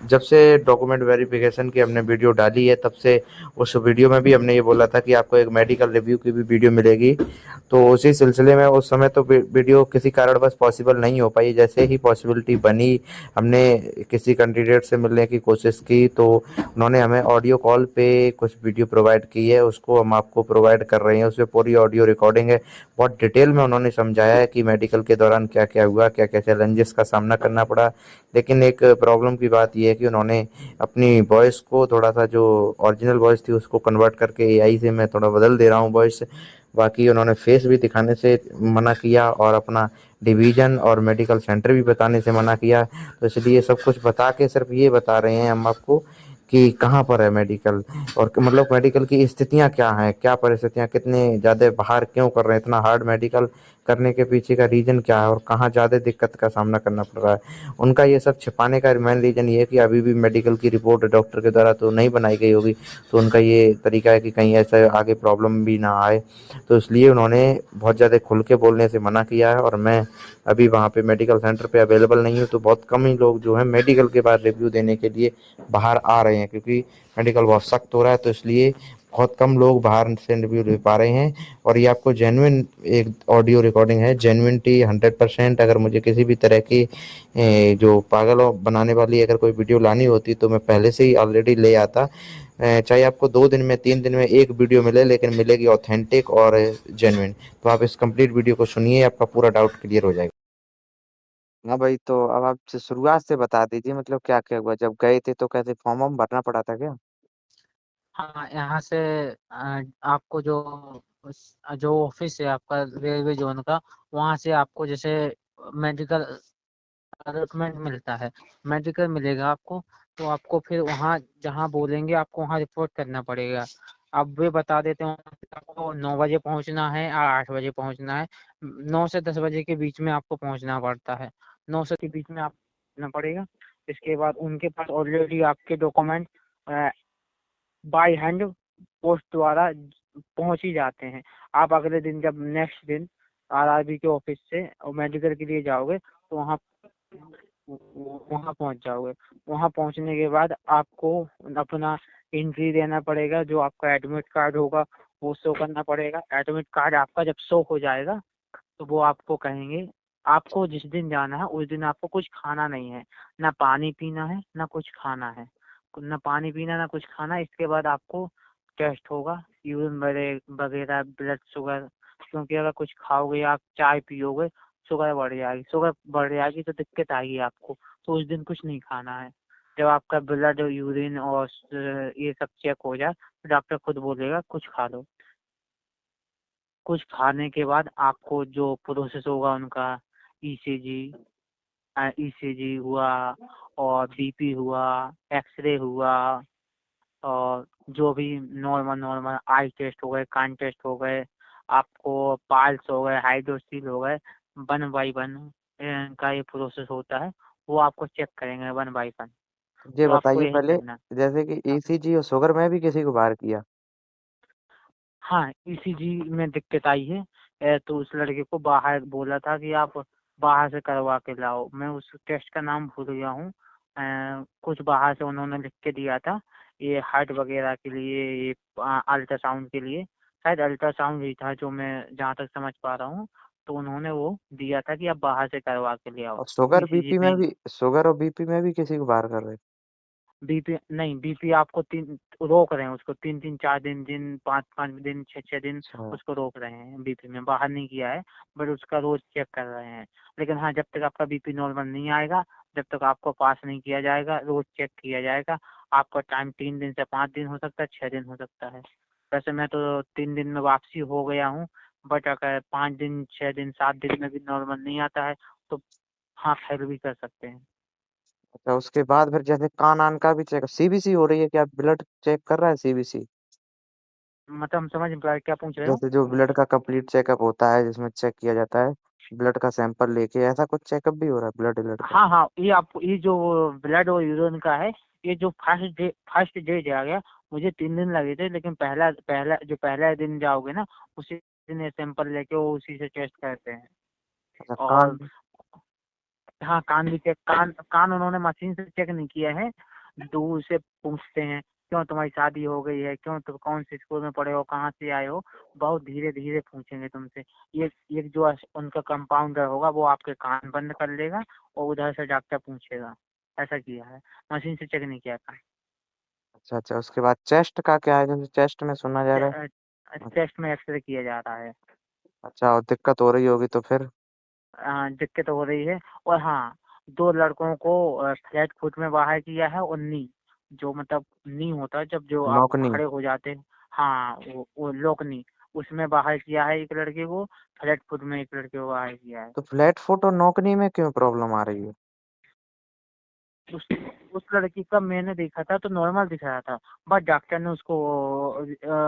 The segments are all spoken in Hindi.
जब से डॉक्यूमेंट वेरिफिकेशन की हमने वीडियो डाली है, तब से उस वीडियो में भी हमने ये बोला था कि आपको एक मेडिकल रिव्यू की भी वीडियो मिलेगी। तो उसी सिलसिले में उस समय तो वीडियो किसी कारणवश पॉसिबल नहीं हो पाई। जैसे ही पॉसिबिलिटी बनी, हमने किसी कैंडिडेट से मिलने की कोशिश की, तो उन्होंने हमें ऑडियो कॉल पे कुछ वीडियो प्रोवाइड की है, उसको हम आपको प्रोवाइड कर रहे हैं। उसमें पूरी ऑडियो रिकॉर्डिंग है। बहुत डिटेल में उन्होंने समझाया है कि मेडिकल के दौरान क्या क्या हुआ, क्या क्या चैलेंजेस का सामना करना पड़ा। लेकिन एक प्रॉब्लम की बात यह है कि उन्होंने अपनी वॉइस को थोड़ा सा, जो ओरिजिनल वॉइस थी उसको कन्वर्ट करके एआई से मैं थोड़ा बदल दे रहा हूँ वॉइस। बाकी उन्होंने फेस भी दिखाने से मना किया और अपना डिवीज़न और मेडिकल सेंटर भी बताने से मना किया। तो इसलिए सब कुछ बता के सिर्फ ये बता रहे हैं हम आपको कि कहाँ पर है मेडिकल, और मतलब मेडिकल की स्थितियाँ क्या हैं, क्या परिस्थितियाँ, कितने ज़्यादा बाहर क्यों कर रहे हैं, इतना हार्ड मेडिकल करने के पीछे का रीज़न क्या है, और कहाँ ज़्यादा दिक्कत का सामना करना पड़ रहा है। उनका ये सब छिपाने का मेन रीज़न ये है कि अभी भी मेडिकल की रिपोर्ट डॉक्टर के द्वारा तो नहीं बनाई गई होगी। तो उनका ये तरीका है कि कहीं ऐसा आगे प्रॉब्लम भी ना आए। तो इसलिए उन्होंने बहुत ज़्यादा खुल के बोलने से मना किया है। और मैं अभी वहाँ पे मेडिकल सेंटर पे अवेलेबल नहीं हूँ, तो बहुत कम ही लोग जो हैं मेडिकल के बाद रिव्यू देने के लिए बाहर आ रहे हैं, क्योंकि मेडिकल बहुत सख्त हो रहा है। तो इसलिए बहुत कम लोग बाहर से रिव्यू दे पा रहे हैं। और ये आपको जेन्युइन एक ऑडियो रिकॉर्डिंग है, जेन्युइनिटी 100%। अगर मुझे किसी भी तरह की जो पागल बनाने वाली अगर कोई वीडियो लानी होती तो मैं पहले से ही ऑलरेडी ले आता। चाहे आपको 2 दिन में 3 दिन में एक वीडियो मिले, लेकिन मिलेगी ऑथेंटिक और जेन्युइन। तो आप इस कंप्लीट वीडियो को सुनिए, आपका पूरा डाउट क्लियर हो जाएगा। हाँ भाई, तो अब आप शुरुआत से बता दीजिए, मतलब क्या क्या हुआ जब गए थे, तो कैसे फॉर्म वॉर्म भरना पड़ा था क्या? हाँ, यहाँ से आपको जो ऑफिस है आपका रेलवे जोन का, वहाँ से आपको जैसे मेडिकल अलॉटमेंट मिलता है, मेडिकल मिलेगा आपको। तो आपको फिर वहाँ जहाँ बोलेंगे आपको वहाँ रिपोर्ट करना पड़ेगा। अब वे बता देते हैं आपको 9 बजे पहुँचना है या 8 बजे पहुँचना है। 9 से 10 बजे के बीच में आपको पहुँचना पड़ता है। 9 से के बीच में आपको पहुँचना पड़ेगा। इसके बाद उनके पास ऑलरेडी आपके डॉक्यूमेंट बाय हैंड पोस्ट द्वारा पहुंच ही जाते हैं। आप अगले दिन जब नेक्स्ट दिन आरआरबी के ऑफिस से मेडिकल के लिए जाओगे, तो वहाँ पहुंच जाओगे। वहाँ पहुंचने के बाद आपको अपना एंट्री देना पड़ेगा, जो आपका एडमिट कार्ड होगा वो शो करना पड़ेगा। एडमिट कार्ड आपका जब शो हो जाएगा, तो वो आपको कहेंगे, आपको जिस दिन जाना है उस दिन आपको कुछ खाना नहीं है, ना पानी पीना है ना कुछ खाना है। ना पानी पीना ना कुछ खाना। इसके बाद आपको टेस्ट होगा, यूरिन वगैरह, ब्लड शुगर। क्योंकि अगर कुछ खाओगे, आप चाय पियोगे, शुगर बढ़ जाएगी। शुगर बढ़ जाएगी तो दिक्कत आएगी आपको। तो उस दिन कुछ नहीं खाना है। जब आपका ब्लड यूरिन और ये सब चेक हो जाए, तो डॉक्टर खुद बोलेगा कुछ खा लो। कुछ खाने के बाद आपको जो प्रोसेस होगा उनका, ईसीजी ईसीजी हुआ, और बीपी हुआ, एक्सरे हुआ, और जो भी नॉर्मल नॉर्मल आई टेस्ट हो गए, कान टेस्ट हो गए, आपको पाल्स हो गए, हाइड्रोसील हो गए, 1 बाई 1 का ये प्रोसेस होता है। वो आपको चेक करेंगे 1 बाई 1। ये तो आपको बताइए यही पहले, करना है। जैसे कि ईसीजी और शुगर में भी किसी को बाहर किया? हाँ, ईसीजी में दिक्कत आई है। तो उस लड़के को बाहर बोला था कि आप बाहर से करवा के लाओ। मैं उस टेस्ट का नाम भूल गया हूँ। कुछ बाहर से उन्होंने लिख के दिया था, ये हार्ट वगैरह के लिए, ये अल्ट्रासाउंड के लिए। शायद अल्ट्रासाउंड ही था, जो मैं जहाँ तक समझ पा रहा हूँ। तो उन्होंने वो दिया था कि आप बाहर से करवा के ले आओ। और शुगर ईसीजी बीपी में नहीं। भी, शुगर और बीपी में भी किसी को बाहर कर रहे? बीपी नहीं, बीपी आपको तीन रोक रहे हैं उसको, 3 3 4 दिन 5 5 दिन 6 6 दिन अच्छा। उसको रोक रहे हैं। बीपी में बाहर नहीं किया है, बट उसका रोज चेक कर रहे हैं। लेकिन हाँ, जब तक आपका बीपी नॉर्मल नहीं आएगा, जब तक आपको पास नहीं किया जाएगा, रोज चेक किया जाएगा। आपका टाइम 3 दिन से 5 दिन हो सकता है, 6 दिन हो सकता है। वैसे मैं तो 3 दिन में वापसी हो गया हूँ। बट अगर 5 दिन 6 दिन 7 दिन में भी नॉर्मल नहीं आता है, तो हाँ, फिर भी कर सकते हैं। अच्छा, उसके बाद फिर जैसे कान आन का भी चेक, सीबीसी हो रही है क्या? ब्लड चेक कर रहा है सीबीसी? मतलब हम समझ नहीं पाए क्या पूछ रहे हो। जैसे जो ब्लड का कंप्लीट चेकअप होता है, जिसमें चेक किया जाता है ब्लड का सैंपल लेके, ऐसा कुछ चेकअप भी हो रहा है ब्लड का? हाँ हाँ, ये आपको ये जो ब्लड और यूरिन का है, ये जो फर्स्ट डे जा गया। मुझे 3 दिन लगे थे, लेकिन पहला पहला जो पहला दिन जाओगे ना, उसी दिन ये सैंपल लेके वो उसी से टेस्ट करते हैं। अच्छा, और कान। हाँ, कान भी चेक, कान उन्होंने मशीन से चेक नहीं किया है। दूर से पूछते हैं, क्यों तुम्हारी शादी हो गई है, क्यों तुम कौन से स्कूल में पढ़े हो, कहाँ से आए हो, बहुत धीरे धीरे पूछेंगे तुमसे। ये जो उनका कंपाउंडर होगा वो आपके कान बंद कर लेगा और उधर से डॉक्टर पूछेगा। ऐसा किया है, मशीन से चेक नहीं किया था। अच्छा अच्छा, उसके बाद चेस्ट का क्या है? जैसे चेस्ट में सुना जा रहा है। चेस्ट में एक्सरे किया जा रहा है। अच्छा, और दिक्कत हो रही होगी तो फिर? दिक्कत हो रही है। और हाँ, 2 लड़कों को फ्लैट फुट में बाहर किया है, और नी, जो मतलब नी होता है जब जो आप नौकनी? खड़े हो जाते हैं। हाँ, वो लोकनी, उसमें बाहर किया है एक लड़के को, फ्लैट फुट में एक लड़के को बाहर किया है। तो फ्लैट फुट और नौकनी में क्यों प्रॉब्लम आ रही है? उस उस लड़की का मैंने देखा था तो नॉर्मल दिख रहा था, बट डॉक्टर ने उसको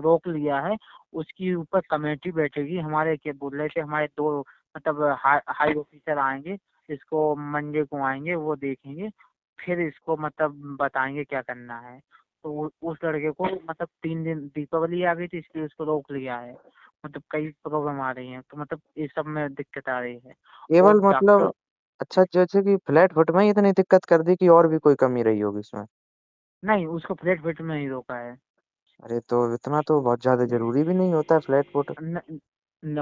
रोक लिया है। उसकी ऊपर कमेटी बैठेगी, हमारे क्या बोल रहे थे, हमारे 2 मतलब हाई ऑफिसर आएंगे, इसको मंडे को आएंगे, वो देखेंगे, फिर इसको मतलब बताएंगे क्या करना है। तो उस लड़के को मतलब 3 दिन दीपावली आ गई थी, इसलिए उसको रोक लिया है। मतलब कई प्रॉब्लम आ रही है, तो मतलब इस सब में दिक्कत आ रही है। और केवल डॉक्टर, मतलब, अच्छा, जैसे कि फ्लैट फुट में ही इतनी दिक्कत कर दी कि और भी कोई कमी रही होगी इसमें? नहीं, उसको फ्लैट फिट में ही रोका है। अरे तो इतना तो बहुत ज्यादा जरूरी भी नहीं होता है फ्लैट फुट।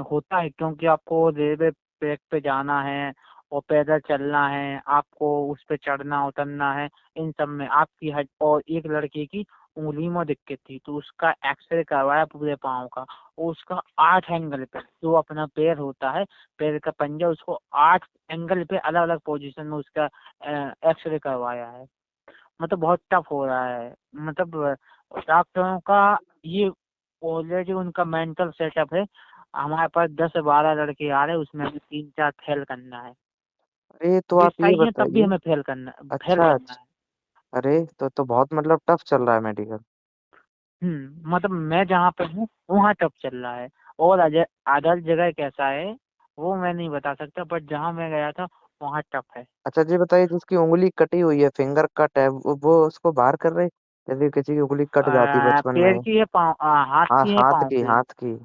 होता है, क्योंकि आपको रेलवे ट्रैक पे जाना है और पैदल चलना है, आपको उस पे चढ़ना उतरना है। इन सब में आपकी हट, और एक लड़के की उंगली में दिक्कत थी, तो उसका एक्सरे करवाया पूरे पाँव का, और उसका 8 एंगल पे, जो अपना पैर होता है, पैर का पंजा, उसको 8 एंगल पे अलग अलग पोजीशन में उसका एक्सरे करवाया है। मतलब बहुत टफ हो रहा है। मतलब डॉक्टरों का ये ऑलरेडी उनका मेंटल सेटअप है, हमारे पास 10 से 12 लड़के आ रहे हैं, उसमें हमें 3-4 फेल करना है। अरे तो वे आप ये सही है तब भी बताइए। हमें फेल अच्छा करना अच्छा। है। अरे तो बहुत मतलब टफ चल रहा है मेडिकल। मतलब मैं जहाँ पे हूँ वहाँ टफ चल रहा है, और अदर जगह कैसा है वो मैं नहीं बता सकता, बट जहाँ मैं गया था वहाँ टफ है। अच्छा जी, बताइए, जिसकी उंगली कटी हुई है, फिंगर कट है, वो उसको बाहर कर रहे? यदि किसी की उंगली कट जाती बचपन में पैर ही। की है, पाँव, हाथ हाँ, की है, हाथ पाँव की, की? हाथ की।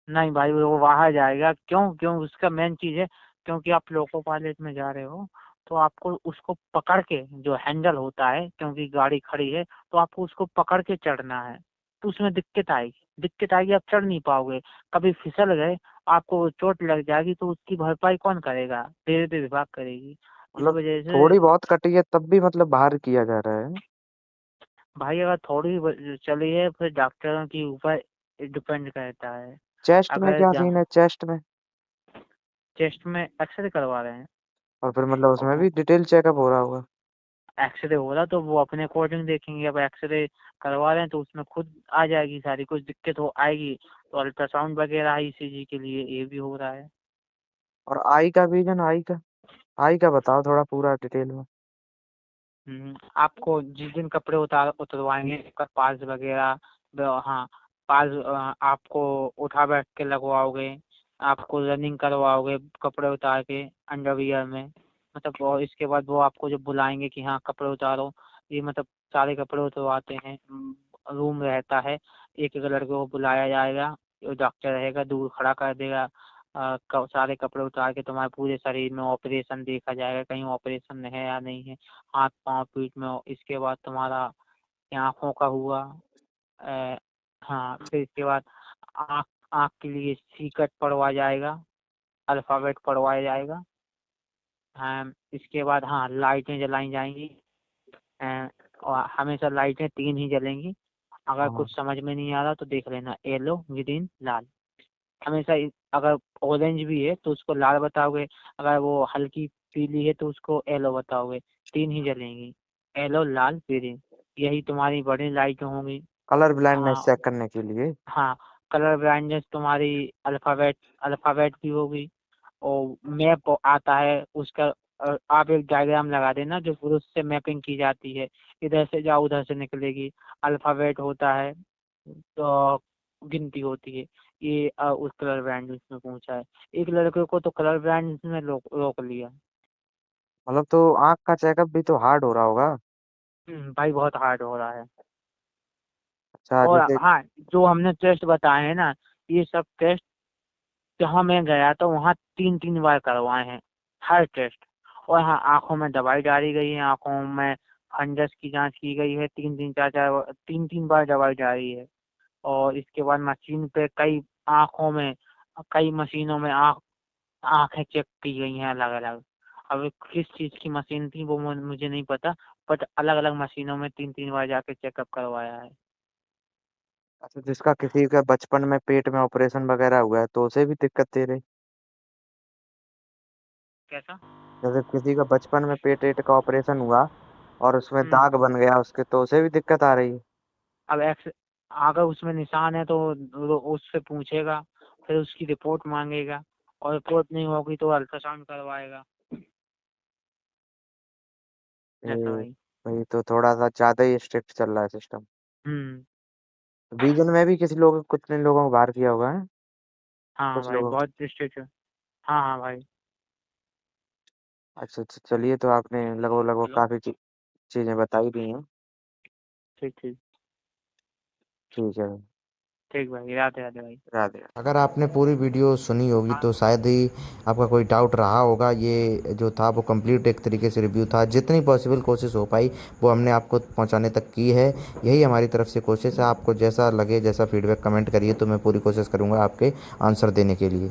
नहीं भाई, वो बाहर जाएगा। क्यों क्यों उसका मेन चीज है, क्योंकि आप लोको पायलट में जा रहे हो, तो आपको उसको पकड़ के, जो हैंडल होता है, क्योंकि गाड़ी खड़ी है, तो आपको उसको पकड़ के चढ़ना है। तो उसमें दिक्कत आएगी, आप चढ़ नहीं पाओगे। कभी फिसल गए, आपको चोट लग जाएगी, तो उसकी भरपाई कौन करेगा? रेलवे विभाग करेगी। इस मतलब वजह से थोड़ी बहुत कटी है तब भी मतलब बाहर किया जा रहा है? भाई, अगर थोड़ी चली है, फिर डॉक्टरों के ऊपर डिपेंड करता है। चेस्ट में अगर क्या सीन है, चेस्ट में? चेस्ट में एक्सरे करवा रहे हैं, और फिर मतलब उसमें अब भी डिटेल चेकअप हो रहा होगा? एक्सरे हो रहा तो वो अपने अकॉर्डिंग देखेंगे। अब एक्सरे करवा रहे हैं तो उसमें खुद आ जाएगी सारी, कुछ दिक्कत हो आएगी तो अल्ट्रासाउंड वगैरह ईसीजी के लिए ये भी हो रहा है। और आई का विजन, आई का बताओ थोड़ा पूरा डिटेल में। आपको जिस दिन कपड़े उतरवाएंगे, आपका पास वगैरह, हाँ, पास आपको उठा बैठ के लगवाओगे, आपको रनिंग करवाओगे कपड़े उतार के अंडरवियर में। मतलब इसके बाद वो आपको जब बुलाएंगे कि हाँ कपड़े उतारो, ये मतलब सारे कपड़े उतरवाते हैं। रूम रहता है, एक एक लड़के को बुलाया जाएगा, डॉक्टर रहेगा दूर खड़ा कर देगा, सारे कपड़े उतार के तुम्हारे पूरे शरीर में ऑपरेशन देखा जाएगा, कहीं ऑपरेशन है या नहीं है, हाथ पाँव पीठ में। इसके बाद तुम्हारा आँखों का हुआ, अ, हाँ, फिर इसके बाद आँख आँख के लिए सीकट पड़वा जाएगा, अल्फ़ाबेट पढ़वाया जाएगा। हाँ, इसके बाद हाँ लाइटें जलाई जाएंगी, और हमेशा लाइटें 3 ही जलेंगी। अगर हाँ। कुछ समझ में नहीं आ रहा तो देख लेना, येलो, ग्रीन, लाल। हमेशा अगर ऑरेंज भी है तो उसको लाल बताओगे, अगर वो हल्की पीली है तो उसको येलो बताओगे। 3 ही जलेंगी, येलो, लाल, ग्रीन। यही तुम्हारी बड़ी लाइट होंगी। कलर ब्लाइंडनेस हाँ, चेक करने के लिए? हाँ, कलर ब्राइटनेस तुम्हारी, अल्फाबेट अल्फाबेट भी होगी। और मैप आता है उसका, आप एक डायग्राम लगा देना जो फिर उससे मैपिंग की जाती है, इधर से जाओ उधर से निकलेगी। अल्फाबेट होता है तो गिनती होती है। ये उस कलर ब्राइटनेस में पूछा है। एक लड़के को तो कलर ब्राइटनेस में रोक लिया। मतलब तो आंख का चेकअप भी तो हार्ड हो रहा होगा? भाई बहुत हार्ड हो रहा है। अच्छा, और जैसे। हाँ, जो हमने टेस्ट बताए हैं ना, ये सब टेस्ट जहाँ मैं गया था वहाँ 3-3 बार करवाए हैं, हर टेस्ट। और हाँ, आँखों में दवाई डाली गई है, आँखों में फंगस की जाँच की गई है, 3-3 4-4 3-3 बार दवाई डाली है। और इसके बाद मशीन पे कई मशीनों में आँखें चेक की गई हैं अलग-अलग। अब किस चीज़ की मशीन थी वो मुझे नहीं पता, बट अलग-अलग मशीनों में 3-3 बार जाके चेकअप करवाया है। अच्छा, जिसका किसी का बचपन में पेट में ऑपरेशन वगैरह हुआ है तो उसे भी दिक्कत दे रही? कैसा? जैसे किसी का बचपन में पेट-एट का ऑपरेशन हुआ और उसमें हुँ। दाग बन गया उसके, तो उसे भी दिक्कत आ रही है? अब अगर उसमें निशान है तो उससे पूछेगा, फिर उसकी रिपोर्ट मांगेगा, और रिपोर्ट नहीं होगी तो अल्ट्रासाउंड करवाएगा। ऐसा ये भाई। भाई तो थोड़ा सा ज्यादा ही स्ट्रिक्ट चल रहा है सिस्टम। हम्म। रीजन में भी कुछ लोगों को बाहर किया होगा है? हाँ कुछ भाई, लोगों। बहुत स्ट्रिक्ट है। हाँ हाँ भाई। अच्छा अच्छा, चलिए तो आपने लगभग लगभग हेलो। काफी चीजें बताई दी हैं। ठीक ठीक। ठीक है। ठीक भाई, राधे राधे भाई। राधे। अगर आपने पूरी वीडियो सुनी होगी हाँ। तो शायद ही आपका कोई डाउट रहा होगा। ये जो था वो कंप्लीट एक तरीके से रिव्यू था, जितनी पॉसिबल कोशिश हो पाई वो हमने आपको पहुंचाने तक की है। यही हमारी तरफ से कोशिश है। आपको जैसा लगे, जैसा फीडबैक कमेंट करिए, तो मैं पूरी कोशिश करूंगा आपके आंसर देने के लिए।